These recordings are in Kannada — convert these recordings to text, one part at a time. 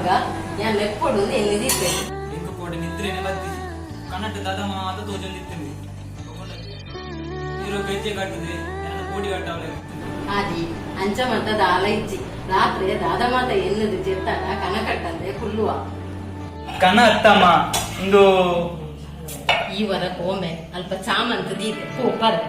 ಮಗ ನಾನು ಎಪ್ಪಡು ಎಲ್ಲಿದ್ದೆ ಇಂಕ ಕೋಟೆ ನಿದ್ರೇನೆ ಬತ್ತಿ ಕನ್ನಡ ದಾದ ಮಾತ ತೋಜೊಂದಿತ್ತೀನಿ ಇರೋ ಗೆಜ್ಜೆ ಕಟ್ಟಿದ್ರೆ ನನ್ನ ಕೋಡಿ ಕಟ್ಟವಳೆ ಆದಿ ಅಂಚ ಮಟ್ಟದ ಆಲ ಇಚ್ಚಿ ರಾತ್ರಿ ದಾದ ಮಾತ ಎನ್ನದು ಚೆತ್ತಾಗ ಕನ ಕಟ್ಟಂದೆ ಕುಲ್ಲುವ ಕನ ಅತ್ತಮ್ಮ ಇಂದು ಈವರ ಕೋಮೆ ಅಲ್ಪ ಚಾಮಂತದಿದೆ ಪೋಪರ್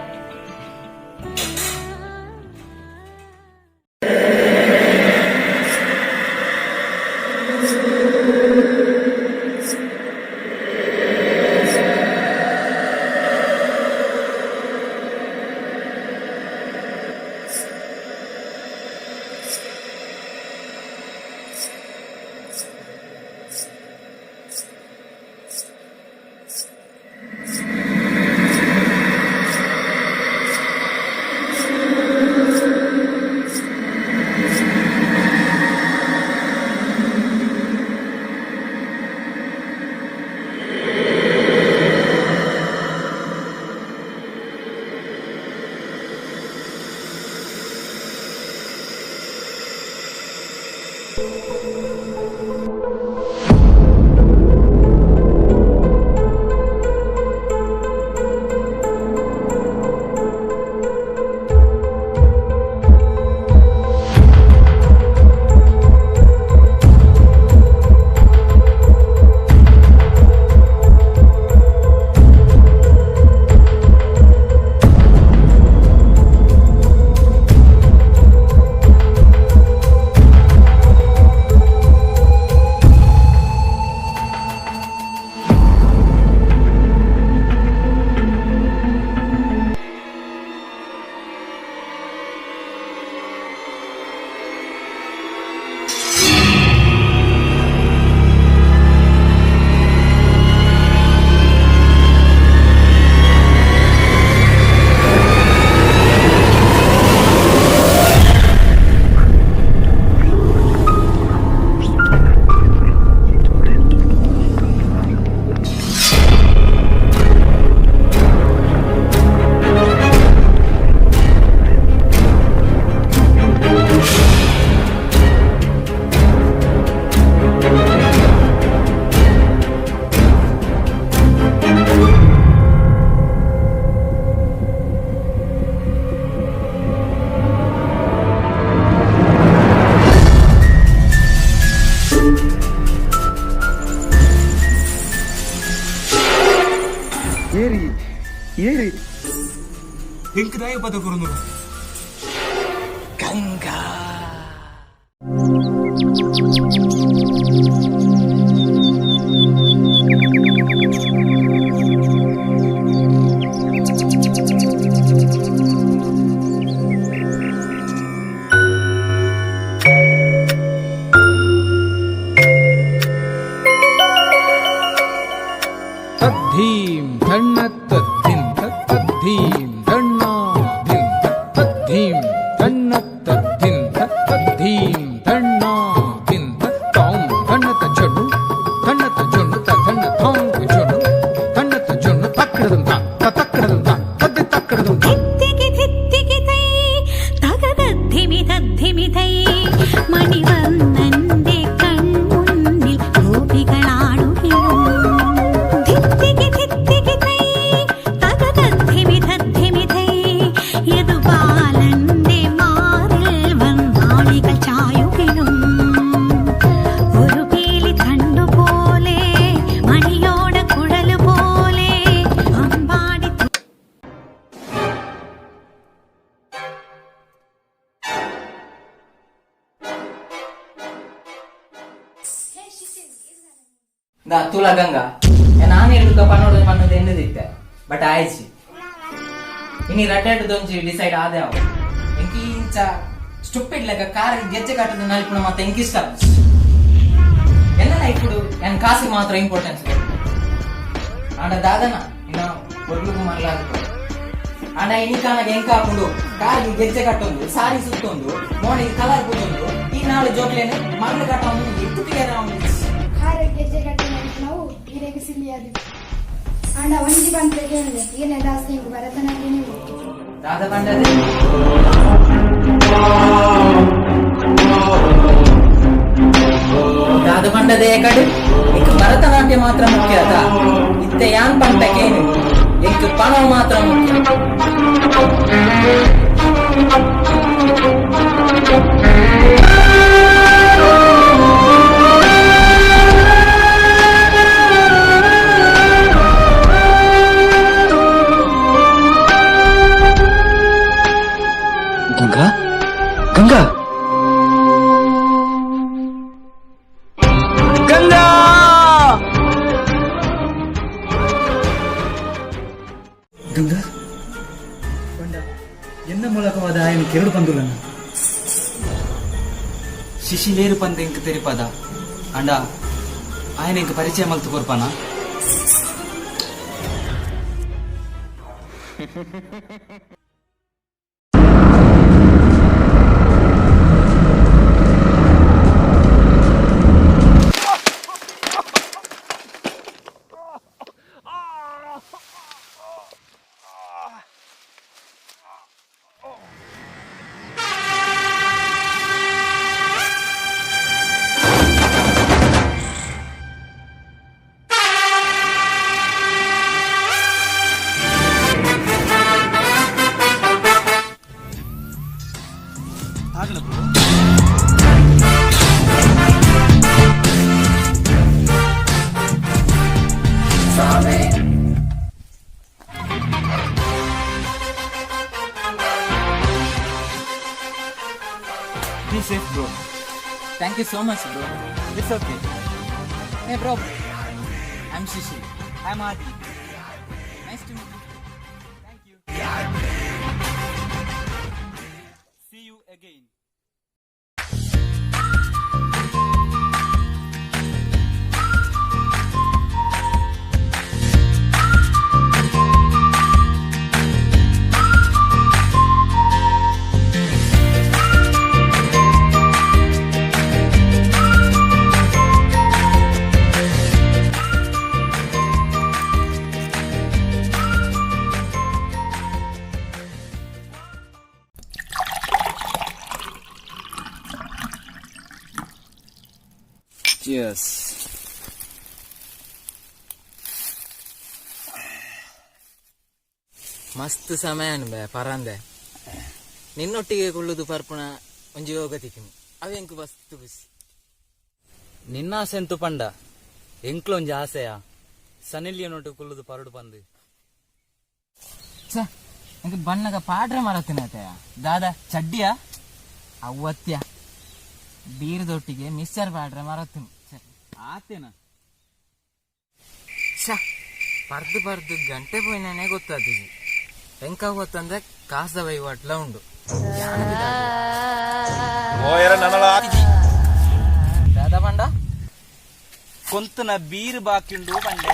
ಏರಿ ಹೆಂಕದಾಯ ಪದ ಕುರುನು ಗಂಗಾ ತದ್ಧೀಂ ಧಣ್ಣತ್ತದ್ಧಿಂ ತದ್ಧೀಂ ಧಣ್ಣಾ ಧಿಂ ತದ್ಧೀಂ ಧಣ್ಣತ್ತದ್ಧಿಂ ತದ್ಧೀಂ ಧಣ್ಣಾ ಧಿಂ ತಾಂ ಧಣ್ಣತ ಜೊಣ್ಣು ಧಣ್ಣ ತಾಂ ಜೊಣ್ಣು ಧಣ್ಣತ ಜೊಣ್ಣು ತಕ್ಕಡದಂತ ತಕ್ಕಡದಂತ ತದ್ದಿ ತಕ್ಕಡದಂತ ಧಿತ್ತಿಗೆ ತೈ ತಗದದ್ಧಿಮಿ ತದ್ಧಿಮಿ ತೈ ಮಣಿವನ್ನಂದೆ ಕಣ್ಮುನ್ನಿൽ ഗോപികളാടുകയും ധിത്തിಗೆ തൈ തകതദ്ധിമി തദ്ധിമി തൈ യദുബാലന്റെ മാറിൽ വന്നാളികൾ ചായുകയും ഒരു പീലി കണ്ടു പോലെ മണിയോട കുഴല് പോലെ അമ്പാടി ತುಲಾ ಗಂಗಾ ನಾನು ಹೇಳುತ್ತ ಪನ್ನೋಡು ಪನ್ನೋದು ಎಂದಿದ್ದೆ ಬಟ್ ಆಯ್ಸಿ ಇನಿ ರಟೆಡ್ದೊಂಜಿ ಡಿಸೈಡ್ ಆದೆ ಅವು ಎಂಕಿ ಇಂಚ ಸ್ಟುಪಿಡ್ ಲೆಕ್ಕ ಕಾರ್ ಗೆಜ್ಜೆ ಕಟ್ಟದ ನಲ್ಪುಣ ಮತ್ತೆ ಎಂಕಿಷ್ಟ ಎಲ್ಲ ఇప్పుడు ಎನ್ ಕಾಸಿ ಮಾತ್ರ ಇಂಪಾರ್ಟೆನ್ಸ್ ಆಂಡ ದಾದನ ಇನ್ನ ಒಡ್ಲುಗು ಮರ್ಲಾದ ಆಂಡ ಇನಿಕಾನಾಗ ಎಂಕ ಹಾಕೊಂಡು ಕಾರಿಗೆ ಗೆಜ್ಜೆ ಕಟ್ಟೊಂದು ಸಾರಿ ಸುತ್ತೊಂದು ಮೋಣಿಗೆ ಕಲರ್ ಪುಜೊಂದು ಈ ನಾಳೆ ಜೋಕ್ಲೇನೆ ಮಗ್ಳು ಕಟ್ಟೊಂದು ಎತ್ತುತ್ತಿಗೆ ಕಾರಿಗೆ ಗೆಜ್ಜೆ ಕಟ್ಟಿನ ನಾವು ಹಿರೇಗೆ ಸಿಲಿಯಾದಿ ಅಂಡ ಒಂಜಿ ಬಂದ್ರೆ ಏನಿದೆ ಏನೆಲ್ಲ ಆಸ್ತಿ ಭರತನಾಟ್ಯ ದಾದ ಬಂಡದೆ ದಾದ ಗಂಗಾ ಗಂಗಾ ಗಂಗಾ ಪಂಡ ಎನ್ನ ಮೂಲಕವಾದ ఆయన ಕೆರಡು పందులను ಶಿಶಿಲೇರು ಪಂದ ಇಂಕ ತೆರಿಪದ ಅಂಡ ఆయన ఇంక పరిచయం మలుతు కొరపానా Be safe, bro. Thank you so much, bro. It's okay. Hey, bro. I'm Shishi. I'm Adi. Nice to meet you. Thank you. See you again. Cheers. ಮಸ್ತ್ ಸಮಯ ಅನ್ಬೆ ಪರಂದೆ ನಿನ್ನೊಟ್ಟಿಗೆ ಕೊಳ್ಳುದು ಪರ್ಪುಣ ಒಂಜಿ ಹೋಗತಿಕ್ಕಿನಿ ಅವೆಂಕು ಬಸ್ತು ಖುಷಿ ನಿನ್ನ ಆಸೆಂತು ಪಂಡ ಎಂಕ್ಲೊಂಜಿ ಆಸೆಯ ಸನಿಲಿಯನೊಟ್ಟು ಕುಲ್ಲುದು ಪರಡು ಬಂದು ಎಂಕ್ ಬಣ್ಣಗ ಪಾಡ್ರೆ ಮರತ್ತಿನತೆಯ ದಾದಾ ಚಡ್ಡಿಯ ಅವತ್ಯ ಬೀರದೊಟ್ಟಿಗೆ ಮಿಕ್ಸರ್ ಪಾಡ್ರೆ ಮರತ್ತಿನಿ ಆತೇನ ಪರ್ದು ಪರ್ದು ಗಂಟೆ ಪೋಯಿನೇ ಗೊತ್ತಾದಿಜಿ ಎಂಕ ಗೊತ್ತಂದ್ರೆ ಕಾಸ ವಹಿವಾಟ್ಲ ಉಂಡು ದಾದಾ ಪಂಡ ಕೊಂತನ ಬೀರು ಬಾಕಿಂಡು ಪಂಡೆ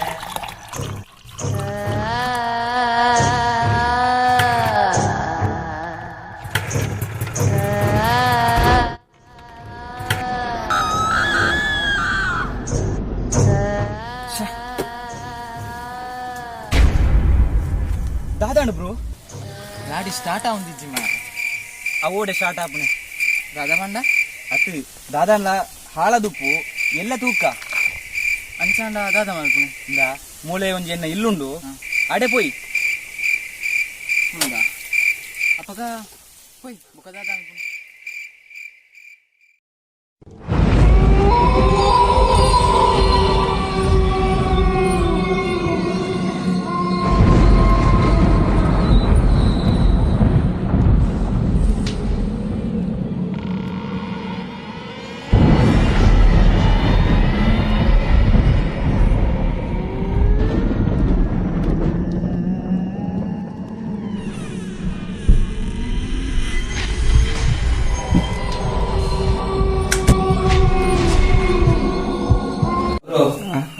ದಾದಾಂಡು ಬ್ರೋ ಗಾಡಿ ಸ್ಟಾರ್ಟ್ ಆಗುದಿಜ್ಜಿ ಮಾರ ಅವೋಡೆ ಸ್ಟಾರ್ಟ್ ಆಪನೆ ದಾದಾ ಪಂಡ ಅತ್ತು ದಾದಾನ್ಲ ಹಾಳದುಪ್ಪು ಎಲ್ಲ ತೂಕ ಅಂಚಾಂಡ ದಾದಾ ಮಲ್ಪುನೆ ಇಂದ ಮೂಳೆ ಒಂಜಿ ಎನ್ನ ಇಲ್ಲುಂಡು ಅಡೆ ಪೋಯಿ ಹೌದಾ ಅಪ್ಪಗ ಹೋಯ್ ಬುಕ್ಕ ದಾದಾ ಮಲ್ಪುನೆ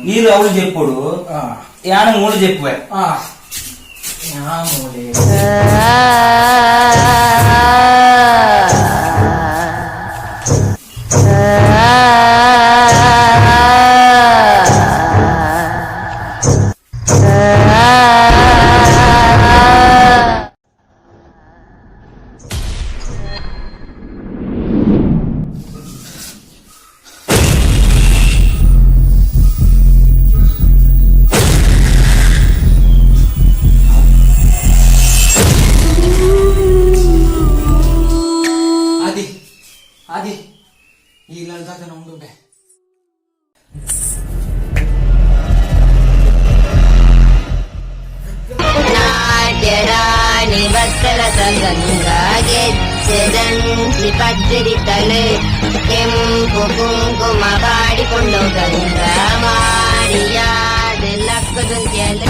నీరు అవులు చెప్పుడు యాన మూడు చెప్పువే ಆದಿ ಈ ಲಲ್ದಾದ ನಮ್ದುಂಟೆ ನಾಟ್ಯರಾಣಿ ಭಕ್ತರ ಸಂಗಂಗ ಗೆಜ್ಜೆ ಪಚ್ಚೆದಂಚಿ ಪಚ್ಚರಿತಳೆ ಕೆಂಪು ಕುಂಕುಮ ಬಾಡಿಕೊಂಡು ಗಂಗ ಮಾಡಿಯಾದೆಲ್ಲಕ್ಕದಂತೆಲ್ಲ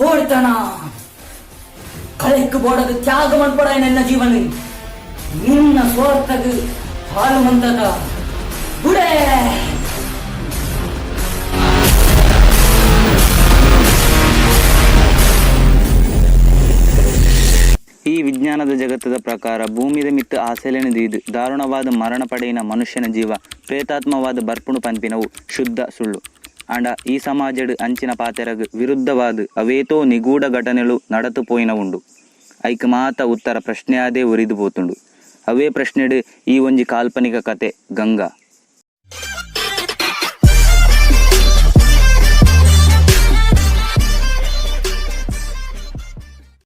ஓடுத்தானா கலைக்கு போடது தியாகம் அன்படா என்ன ஜீவனு ನಿನ್ನ ಸ್ವಾರ್ಥಗ ಹಾಲು ಮಂದದ ಗುಡೇ ಈ ವಿಜ್ಞಾನದ ಜಗತ್ತದ ಪ್ರಕಾರ ಭೂಮಿದ ಮಿತ್ತು ಆಸೆಲೆನಿದು ದಾರುಣವಾದ ಮರಣ ಪಡೆಯಿನ ಮನುಷ್ಯನ ಜೀವ ಪ್ರೇತಾತ್ಮವಾದ ಬರ್ಪುಣು ಪಂಪಿನವು ಶುದ್ಧ ಸುಳ್ಳು ಅಂಡ ಈ ಸಮಾಜಡ್ ಅಂಚಿನ ಪಾತೆರಗ್ ವಿರುದ್ಧವಾದ ಅವೇತೋ ನಿಗೂಢ ಘಟನೆಗಳು ನಡತು ಪೋಯಿನ ಉಂಡು ಐಕ್ ಮಾತ ಉತ್ತರ ಪ್ರಶ್ನೆಯಾದೇ ಉರಿದು ಪೋತುಂಡು ಅವೇ ಪ್ರಶ್ನೆಡ್ ಈ ಒಂಜಿ ಕಾಲ್ಪನಿಕ ಕತೆ ಗಂಗಾ.